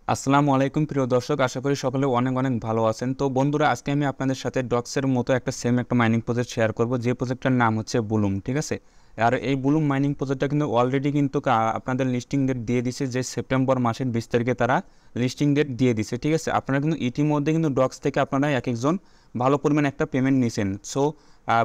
আসসালামু আলাইকুম প্রিয় দর্শক, আশা করি সকলে অনেক অনেক ভালো আছেন। তো বন্ধুরা, আজকে আমি আপনাদের সাথে ডক্সের মতো একটা মাইনিং প্রজেক্ট শেয়ার করব, যে প্রজেক্টটার নাম হচ্ছে বুলুম। ঠিক আছে, আর এই বুলুম মাইনিং প্রজেক্টটা কিন্তু অলরেডি কিন্তু আপনাদের লিস্টিং ডেট দিয়ে দিছে, যে সেপ্টেম্বর মাসের 20 তারিখে তারা লিস্টিং ডেট দিয়ে দিছে। ঠিক আছে, আপনারা কিন্তু ইতিমধ্যে কিন্তু ডক্স থেকে আপনারা এক একজন ভালো পরিমাণ একটা পেমেন্ট নিছেন। সো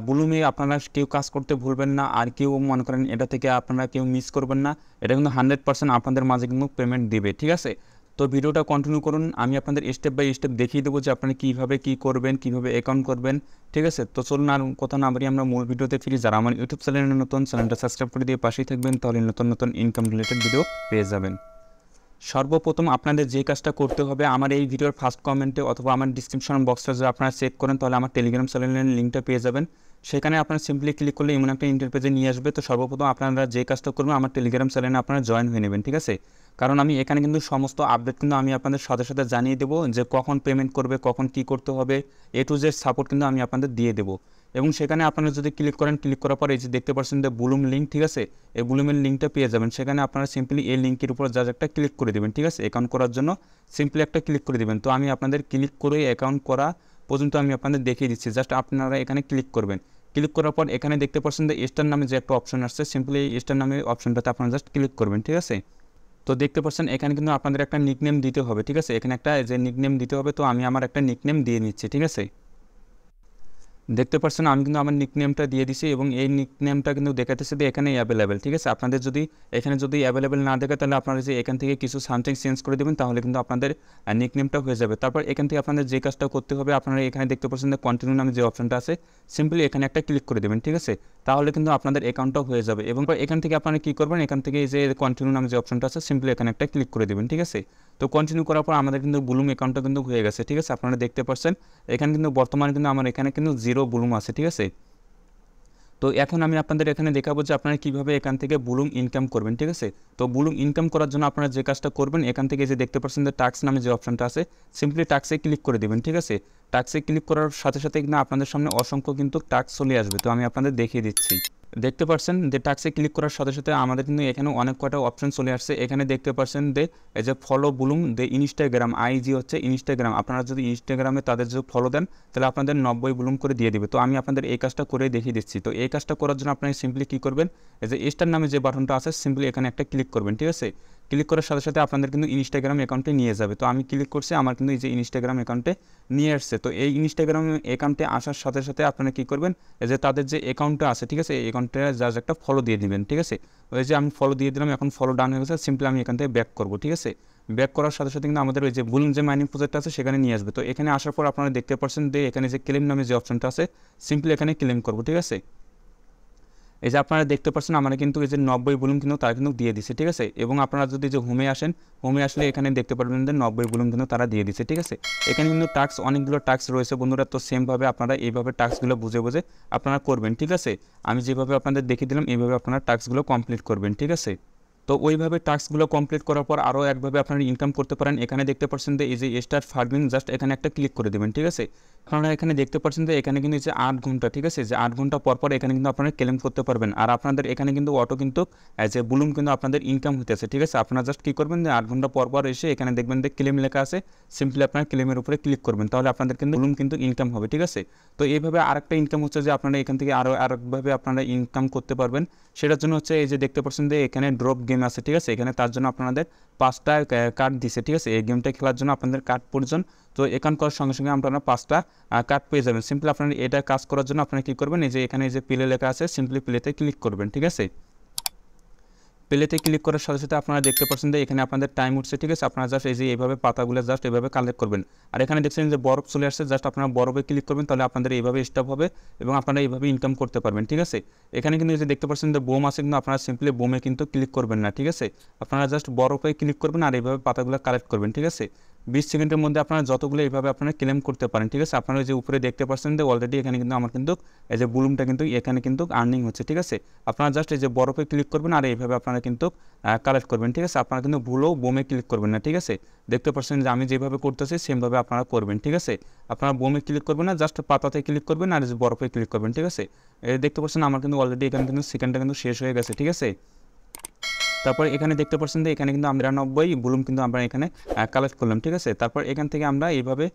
বুলুমে আপনারা কেউ কাজ করতে ভুলবেন না, আর কেউ মনে করেন এটা থেকে আপনারা কেউ মিস করবেন না। এটা কিন্তু 100% আপনাদের মাঝে কিন্তু পেমেন্ট দিবে। ঠিক আছে, তো ভিডিওটা কন্টিনিউ করুন, আমি আপনাদের স্টেপ বাই স্টেপ দেখিয়ে দেবো যে আপনারা কীভাবে কী করবেন, কীভাবে অ্যাকাউন্ট করবেন। ঠিক আছে, তো চলুন আর কথা না বাড়ি আমরা মূল ভিডিওতে ফিরি। যারা আমার ইউটিউব চ্যানেলে নতুন, চ্যানেলটা সাবস্ক্রাইব করে দিয়ে পাশেই থাকবেন, তাহলে নতুন নতুন ইনকাম রিলেটেড ভিডিও পেয়ে যাবেন। সর্বপ্রথম আপনাদের যে কাজটা করতে হবে, আমার এই ভিডিওর ফার্স্ট কমেন্টে অথবা আমার ডিসক্রিপশন বক্সটা যদি আপনারা চেক করেন, তাহলে আমার টেলিগ্রাম চ্যানেলের লিঙ্কটা পেয়ে যাবেন। সেখানে আপনারা সিম্পলি ক্লিক করলে এমন একটা ইন্টারপেজে নিয়ে আসবে। তো সর্বপ্রথম আপনারা যে কাজটা করবেন, আমার টেলিগ্রাম চ্যানেলে আপনারা জয়েন হয়ে নেবেন। ঠিক আছে, কারণ আমি এখানে কিন্তু সমস্ত আপডেট কিন্তু আমি আপনাদের সাথে সাথে জানিয়ে দেবো, যে কখন পেমেন্ট করবে, কখন কি করতে হবে, এ টু জেড সাপোর্ট কিন্তু আমি আপনাদের দিয়ে দেবো। এবং সেখানে আপনারা যদি ক্লিক করেন, ক্লিক করার পর এই যে দেখতে পাচ্ছেন যে বুলুম লিঙ্ক, ঠিক আছে, এই বুলুমের লিঙ্কটা পেয়ে যাবেন। সেখানে আপনারা সিম্পলি এই লিঙ্কের উপর যা একটা ক্লিক করে দেবেন। ঠিক আছে, অ্যাকাউন্ট করার জন্য সিম্পলি একটা ক্লিক করে দেবেন। তো আমি আপনাদের ক্লিক করে অ্যাকাউন্ট করা পর্যন্ত আমি আপনাদের দেখিয়ে দিচ্ছি। জাস্ট আপনারা এখানে ক্লিক করবেন। ক্লিক করার পর এখানে দেখতে পাচ্ছেন যে স্টার নামে যে একটা অপশন আসছে, সিম্পলি এই স্টার নামে অপশনটাতে আপনারা জাস্ট ক্লিক করবেন। ঠিক আছে, তো দেখতে পাচ্ছেন এখানে কিন্তু আপনাদের একটা নিকনেম দিতে হবে। ঠিক আছে, এখানে একটা যে নিকনেম দিতে হবে, তো আমি আমার একটা নিকনেম দিয়ে নিচ্ছি। ঠিক আছে, দেখতে পাচ্ছেন আমি কিন্তু আমার নিকনেমটা দিয়ে দিছি, এবং এই নিকনেমটা কিন্তু দেখাতেছে যে এখানে অ্যাভেলেবেল। ঠিক আছে, আপনাদের যদি এখানে অ্যাভেলেবেল না দেখে, তাহলে আপনারা যে এখান থেকে কিছু সামথিং চেঞ্জ করে দেবেন, তাহলে কিন্তু আপনাদের নিকনেমটা হয়ে যাবে। তারপর এখান থেকে আপনাদের যে কাজটা করতে হবে, আপনারা এখানে দেখতে পাচ্ছেন যে কন্টিনিউ নামে যে অপশনটা আছে, সিম্পলি এখানে একটা ক্লিক করে দেবেন। ঠিক আছে, তাহলে কিন্তু আপনাদের অ্যাকাউন্টটা হয়ে যাবে। এবং এখান থেকে আপনারা কী করবেন, এখান থেকে যে কন্টিনিউ নামে যে অপশনটা আছে, সিম্পলি এখানে একটা ক্লিক করে দেবেন। ঠিক আছে, তো কন্টিনিউ করার পর আমাদের কিন্তু বুলুম অ্যাকাউন্টটা কিন্তু হয়ে গেছে। ঠিক আছে, আপনারা দেখতে পাচ্ছেন এখানে কিন্তু বর্তমানে কিন্তু আমার এখানে কিন্তু 0 বুলুম আছে। ঠিক আছে, তো এখন আমি আপনাদের এখানে দেখাবো যে আপনারা কীভাবে এখান থেকে বুলুম ইনকাম করবেন। ঠিক আছে, তো বুলুম ইনকাম করার জন্য আপনারা যে কাজটা করবেন, এখান থেকে যে দেখতে পাচ্ছেন যে টাস্ক নামে যে অপশনটা আছে, সিম্পলি টাস্কে ক্লিক করে দেবেন। ঠিক আছে, টাস্কে ক্লিক করার সাথে সাথে কিন্তু আপনাদের সামনে অসংখ্য কিন্তু টাস্ক চলে আসবে। তো আমি আপনাদের দেখিয়ে দিচ্ছি। দেখতে পাচ্ছেন যে টাস্কে ক্লিক করার সাথে সাথে আমাদের কিন্তু এখানে অনেক কয়টা অপশন চলে আসছে। এখানে দেখতে পাচ্ছেন যে এই যে ফলো বুলুম দে ইনস্টাগ্রাম, আইজি হচ্ছে ইনস্টাগ্রাম। আপনারা যদি ইনস্টাগ্রামে তাদের যদি ফলো দেন, তাহলে আপনাদের 90 বুলুম করে দিয়ে দিবে। তো আমি আপনাদের এই কাজটা করে দেখিয়ে দিচ্ছি। তো এই কাজটা করার জন্য আপনারা সিম্পলি কী করবেন, এই যে স্টার নামে যে বাটনটা আছে, সিম্পলি এখানে একটা ক্লিক করবেন। ঠিক আছে, ক্লিক করার সাথে সাথে আপনাদের কিন্তু ইনস্টাগ্রাম অ্যাকাউন্টে নিয়ে যাবে। তো আমি ক্লিক করছি, আমার কিন্তু এই যে ইনস্টাগ্রাম অ্যাকাউন্টে নিয়ে আসছে। তো এই ইনস্টাগ্রাম অ্যাকাউন্টে আসার সাথে সাথে আপনারা কী করবেন, এই যে তাদের যে অ্যাকাউন্টটা আছে, ঠিক আছে, এই অ্যাকাউন্টে জাস্ট একটা ফলো দিয়ে দিবেন। ঠিক আছে, ওই যে আমি ফলো দিয়ে দিলাম, এখন ফলো ডান হয়ে গেছে। সিম্পলি আমি এখান থেকে ব্যাক করবো। ঠিক আছে, ব্যাক করার সাথে সাথে কিন্তু আমাদের ওই যে বুলুম যে মাইনিং প্রজেক্ট আছে, সেখানে নিয়ে আসবে। তো এখানে আসার পর আপনারা দেখতে পাচ্ছেন যে এখানে যে ক্লেম নামে যে অপশনটা আছে, সিম্পলি এখানে ক্লেম করবো। ঠিক আছে, এই যে আপনারা দেখতে পাচ্ছেন আমরা কিন্তু এই যে 90 বুলুম কিন্তু তারা কিন্তু দিয়ে দিছে। ঠিক আছে, এবং আপনারা যদি যে হোমে আসেন, হোমে আসলে এখানে দেখতে পারবেন যে 90 বুলুম কিন্তু তারা দিয়ে দিছে। ঠিক আছে, এখানে কিন্তু টাস্ক অনেকগুলো টাস্ক রয়েছে বন্ধুরা। তো সেমভাবে আপনারা এইভাবে টাস্কগুলো বুঝে বুঝে আপনারা করবেন। ঠিক আছে, আমি যেভাবে আপনাদের দেখিয়ে দিলাম, এইভাবে আপনারা টাস্কগুলো কমপ্লিট করবেন। ঠিক আছে, তো ওইভাবে টাস্কগুলো কমপ্লিট করার পর আরও একভাবে আপনারা ইনকাম করতে পারেন। এখানে দেখতে পাচ্ছেন যে এই যে স্টার্ট ফার্মিং, জাস্ট এখানে একটা ক্লিক করে দেবেন। ঠিক আছে, আপনারা এখানে দেখতে পাচ্ছেন যে এখানে কিন্তু যে 8 ঘন্টা, ঠিক আছে, যে 8 ঘন্টা পর পর এখানে কিন্তু আপনারা ক্লেম করতে পারবেন। আর আপনাদের এখানে কিন্তু অটো কিন্তু যে বুলুম কিন্তু আপনাদের ইনকাম হতেছে। ঠিক আছে, আপনারা জাস্ট কী করবেন, যে 8 ঘন্টা পর পর এসে এখানে দেখবেন যে ক্লেম লেখা আছে, সিম্পলি আপনার ক্লেমের উপরে ক্লিক করবেন, তাহলে আপনাদের কিন্তু বুলুম কিন্তু ইনকাম হবে। ঠিক আছে, তো এইভাবে আরেকটা ইনকাম হচ্ছে যে আপনারা এখান থেকে আরেকভাবে আপনারা ইনকাম করতে পারবেন। সেটার জন্য হচ্ছে এই যে দেখতে পাচ্ছেন যে এখানে ড্রপ গেম আছে। ঠিক আছে, এখানে তার জন্য আপনাদের 5টা কার্ড দিছে। ঠিক আছে, এই গেমটা খেলার জন্য আপনাদের কার্ড প্রয়োজন। তো অ্যাকাউন্ট করার সঙ্গে সঙ্গে আপনারা 5টা কার্ড পেয়ে যাবেন। সিম্পলি আপনারা এটা কাজ করার জন্য আপনারা কী করবেন, এই যে এখানে যে প্লে লেখা আছে, সিম্পলি প্লেতে ক্লিক করবেন। ঠিক আছে, প্লেতে ক্লিক করার সাথে সাথে আপনারা দেখতে পাচ্ছেন যে এখানে আপনাদের টাইম উঠছে। ঠিক আছে, আপনারা জাস্ট এই যে এইভাবে পাতাগুলো জাস্ট এইভাবে কালেক্ট করবেন। আর এখানে দেখছেন যে বরফ চলে আসছে, জাস্ট আপনারা বরফে ক্লিক করবেন, তাহলে আপনাদের এইভাবে স্টপ হবে এবং আপনারা এইভাবে ইনকাম করতে পারবেন। ঠিক আছে, এখানে কিন্তু এই যে দেখতে পাচ্ছেন যে বোম আছে, কিন্তু আপনারা সিম্পলি বোমে কিন্তু ক্লিক করবেন না। ঠিক আছে, আপনারা জাস্ট বরফে ক্লিক করবেন আর এইভাবে পাতাগুলো কালেক্ট করবেন। ঠিক আছে, 20 সেকেন্ডের মধ্যে আপনারা যতগুলো এইভাবে আপনারা ক্লেম করতে পারেন। ঠিক আছে, আপনারা যে উপরে দেখতে পাচ্ছেন যে অলরেডি এখানে কিন্তু আমার কিন্তু এই যে বুলুমটা কিন্তু এখানে কিন্তু আর্নিং হচ্ছে। ঠিক আছে, আপনারা জাস্ট এই যে বরফে ক্লিক করবেন আর এইভাবে আপনারা কিন্তু কালেক্ট করবেন। ঠিক আছে, আপনারা কিন্তু ভুলেও বোমে ক্লিক করবেন না। ঠিক আছে, দেখতে পাচ্ছেন যে আমি যেভাবে করতেছি সেমভাবে আপনারা করবেন। ঠিক আছে, আপনারা বোমে ক্লিক করবেন না, জাস্ট পাতাতে ক্লিক করবেন আর বরফে ক্লিক করবেন। ঠিক আছে, দেখতে পাচ্ছেন আমার কিন্তু অলরেডি এখানে কিন্তু সেকেন্ডটা কিন্তু শেষ হয়ে গেছে। ঠিক আছে, তারপর এখানে দেখতে পাচ্ছেন যে এখানে কিন্তু আমরা 90 ব্লুম কিন্তু আমরা এখানে কালেক্ট করলাম, ঠিক আছে। তারপর এখান থেকে আমরা এইভাবে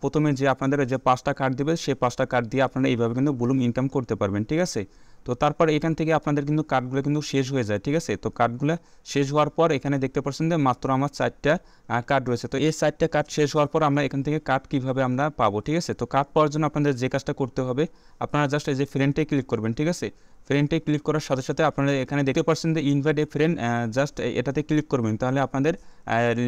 প্রথমে যে আপনাদের যে 5টা কার্ড দেবে সেই 5টা কার্ড দিয়ে আপনারা এইভাবে কিন্তু ব্লুম ইনকাম করতে পারবেন, ঠিক আছে। তো তারপর এখান থেকে আপনাদের কিন্তু কার্ডগুলো কিন্তু শেষ হয়ে যায়, ঠিক আছে। তো কার্ডগুলো শেষ হওয়ার পর এখানে দেখতে পাচ্ছেন যে মাত্র আমার 4টা কার্ড রয়েছে। তো এই 4টা কার্ড শেষ হওয়ার পর আমরা এখান থেকে কার্ড কীভাবে আমরা পাবো, ঠিক আছে। তো কার্ড পাওয়ার জন্য আপনাদের যে কাজটা করতে হবে, আপনারা জাস্ট এই যে ফ্রেন্ডে ক্লিক করবেন, ঠিক আছে। ফ্রেন্ডে ক্লিক করার সাথে সাথে আপনারা এখানে দেখতে পাচ্ছেন যে ইনভাইট এ ফ্রেন্ড, জাস্ট এটাতে ক্লিক করবেন, তাহলে আপনাদের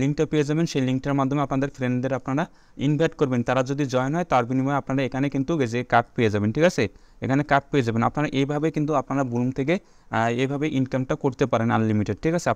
লিঙ্কটা পেয়ে যাবেন। সেই লিঙ্কটার মাধ্যমে আপনাদের ফ্রেন্ডদের আপনারা ইনভাইট করবেন, তারা যদি জয়েন হয় তার বিনিময়ে আপনারা এখানে কিন্তু যে কার্ড পেয়ে যাবেন, ঠিক আছে। এখানে কার্ড পেয়ে যাবেন আপনারা। এইভাবে কিন্তু আপনারা ব্লুম থেকে এইভাবে ইনকামটা করতে পারেন আনলিমিটেড, ঠিক আছে।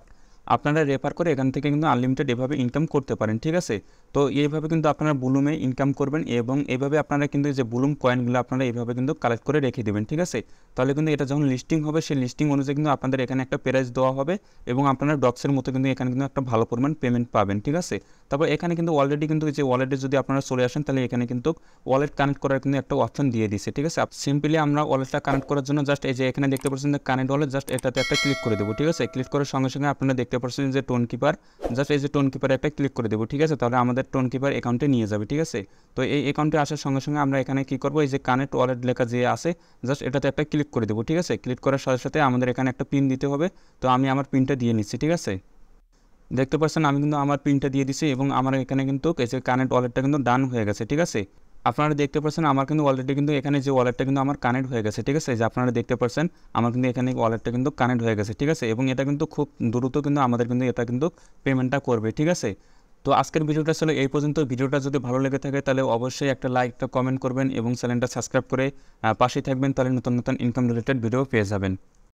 আপনারা রেফার করে এখান থেকে কিন্তু আনলিমিটেড এভাবে ইনকাম করতে পারেন, ঠিক আছে। তো এইভাবে কিন্তু আপনারা ব্লুমে ইনকাম করবেন এবং এইভাবে আপনারা কিন্তু যে ব্লুম কয়েনগুলো আপনারা এইভাবে কিন্তু কালেক্ট করে রেখে দেবেন, ঠিক আছে। তাহলে কিন্তু এটা যখন লিস্টিং হবে সেই লিস্টিং অনুযায়ী কিন্তু আপনাদের এখানে একটা প্রাইস দেওয়া হবে এবং আপনারা ডক্সের মতো কিন্তু এখানে কিন্তু একটা ভালো পরিমাণ পেমেন্ট পাবেন, ঠিক আছে। তারপর এখানে কিন্তু অলরেডি কিন্তু যে ওয়ালেটে যদি আপনারা চলে আসেন তাহলে এখানে কিন্তু ওয়ালেট কানেক্ট করার কিন্তু একটা অপশন দিয়ে দিচ্ছে, ঠিক আছে। সিম্পলি আমরা ওয়ালেটটা কানেক্ট করার জন্য জাস্ট এই যে এখানে দেখতে পাচ্ছেন যে কানেক্ট ওয়ালেট, জাস্ট এটাতে একটা ক্লিক করে দেবো, ঠিক আছে। ক্লিক করার সঙ্গে সঙ্গে আপনারা দেখতে পাচ্ছেন যে টোন কিপার, জাস্ট এই যে টোন কিপারে একটা ক্লিক করে দেবো, ঠিক আছে। তাহলে আমাদের টোন কিপার অ্যাকাউন্টে নিয়ে যাবে, ঠিক আছে। তো এই অ্যাকাউন্টে আসার সঙ্গে সঙ্গে আমরা এখানে কী করবো, এই যে কানেক্ট ওয়ালেট লেখা যে আছে জাস্ট এটাতে একটা ক্লিক করে দেবো, ঠিক আছে। ক্লিক করার সাথে সাথে আমাদের এখানে একটা পিন দিতে হবে। তো আমি আমার পিনটা দিয়ে নিচ্ছি, ঠিক আছে। দেখতে পাচ্ছেন আমি কিন্তু আমার পিনটা দিয়ে দিচ্ছি এবং আমার এখানে কিন্তু এই যে কানেক্ট ওয়ালেটটা কিন্তু ডান হয়ে গেছে, ঠিক আছে। আপনারা দেখতে পাচ্ছেন আমার কিন্তু অলরেডি কিন্তু এখানে যে ওয়ালেটটা কিন্তু আমার কানেক্ট হয়ে গেছে, ঠিক আছে। যে আপনারা দেখতে পাচ্ছেন আমার কিন্তু এখানে ওয়ালেটটা কিন্তু কানেক্ট হয়ে গেছে, ঠিক আছে। এবং এটা কিন্তু খুব দ্রুত কিন্তু আমাদের কিন্তু এটা কিন্তু পেমেন্টটা করবে, ঠিক আছে। তো আজকের ভিডিওটা ছিল এই পর্যন্ত। ভিডিওটা যদি ভালো লেগে থাকে তাহলে অবশ্যই একটা লাইক, একটা কমেন্ট করবেন এবং চ্যানেলটা সাবস্ক্রাইব করে পাশেই থাকবেন, তাহলে নতুন নতুন ইনকাম রিলেটেড ভিডিও পেয়ে যাবেন।